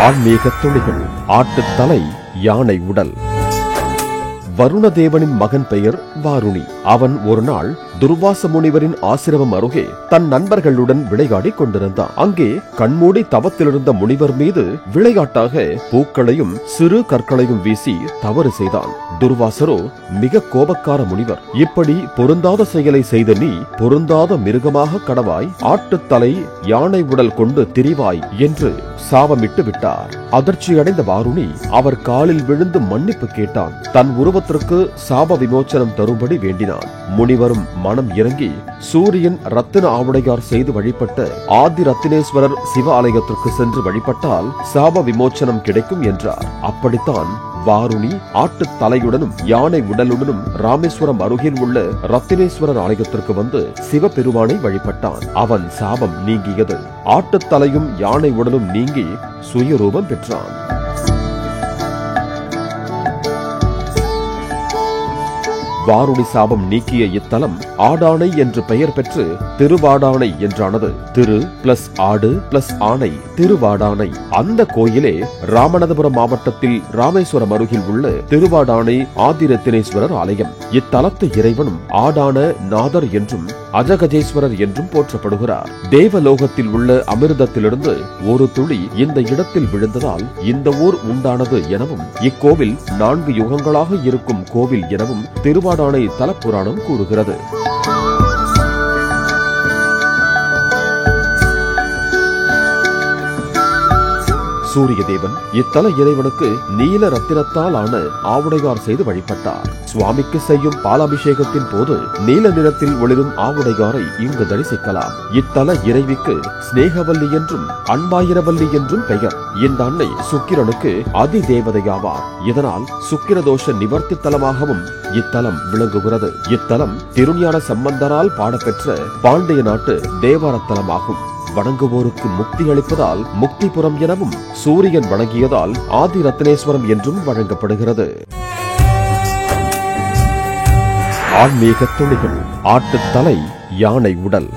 ஆன்மீக துளிகள். ஆட்டுத்தலை, யானை உடல். வருணதேவனின் மகன் பெயர் வாருணி. அவன் ஒரு நாள் துர்வாச முனிவரின் ஆசிரமம் அருகே தன் நண்பர்களுடன் விளையாடிக் கொண்டிருந்தான். அங்கே கண்மூடி தவத்திலிருந்த முனிவர் மீது விளையாட்டாக பூக்களையும் சிறு கற்களையும் வீசி தவறு செய்தான். துர்வாசரோ மிக கோபக்கார முனிவர். இப்படி பொருந்தாத செயலை செய்த நீ பொருந்தாத மிருகமாக கடவாய், ஆட்டுத்தலை யானை உடல் கொண்டு திரிவாய் என்று சாபமிட்டு விட்டார். அதிர்ச்சியடைந்த வாருணி அவர் காலில் விழுந்து மன்னிப்பு கேட்டான். தன் உருவத்திற்கு சாப விமோச்சனம் தரும்படி வேண்டினான். முனிவரும் மனம் இறங்கி சூரியன் ரத்தின ஆவுடையார் செய்து வழிபட்ட ஆதி ரத்தினேஸ்வரர் சிவ ஆலயத்திற்கு சென்று வழிபட்டால் சாப விமோச்சனம் கிடைக்கும் என்றார். அப்படித்தான் வாருணி ஆட்டுத் தலையுடனும் யானை உடலுடனும் ராமேஸ்வரம் அருகில் உள்ள ரத்தினேஸ்வரர் ஆலயத்திற்கு வந்து சிவபெருமானை வழிபட்டான். அவன் சாபம் நீங்கியது. ஆட்டுத் தலையும் யானை உடலும் நீங்கி சுயரூபம் பெற்றான். வாருணி சாபம் நீக்கிய இத்தலம் ஆடானை என்று பெயர் பெற்று திருவாடானை என்றானது. திரு பிளஸ் ஆடு பிளஸ் ஆணை, திருவாடானை. அந்த கோயிலே ராமநாதபுரம் மாவட்டத்தில் ராமேஸ்வரம் அருகில் உள்ள திருவாடானை ஆதிரத்தினேஸ்வரர் ஆலயம். இத்தலத்து இறைவனும் ஆடான நாதர் என்றும் அஜகஜேஸ்வரர் என்றும் போற்றப்படுகிறார். தேவலோகத்தில் உள்ள அமிர்தத்திலிருந்து ஒரு துளி இந்த இடத்தில் விழுந்ததால் இந்த ஊர் உண்டானது எனவும், இக்கோவில் 4 யுகங்களாக இருக்கும் கோவில் எனவும் திருவாடானை தலப்புராணம் கூறுகிறது. சூரியதேவன் இத்தல இறைவனுக்கு நீல ரத்தினத்தால் ஆன ஆவுடையார் செய்து வழிபட்டார். சுவாமிக்கு செய்யும் பாலாபிஷேகத்தின் போது நீல நிறத்தில் ஒளிரும் ஆவுடையாரை இங்கு தரிசிக்கலாம். இத்தல இறைவிக்கு ஸ்நேகவல்லி என்றும் அன்பாயிரவல்லி என்றும் பெயர். இந்த அன்னை சுக்கிரனுக்கு அதி தேவதையாவார். இதனால் சுக்கிரதோஷ நிவர்த்தி தலமாகவும் இத்தலம் விளங்குகிறது. இத்தலம் திருஞான சம்பந்தரால் பாடப்பெற்ற பாண்டிய நாட்டு தேவாரத்தலமாகும். வணங்குவோருக்கு முக்தி அளிப்பதால் முக்திபுரம் எனவும், சூரியன் வணங்கியதால் ஆதி ரத்தினேஸ்வரம் என்றும் வழங்கப்படுகிறது. ஆன்மீக துளிகள். ஆட்டுத்தலை, யானை உடல்.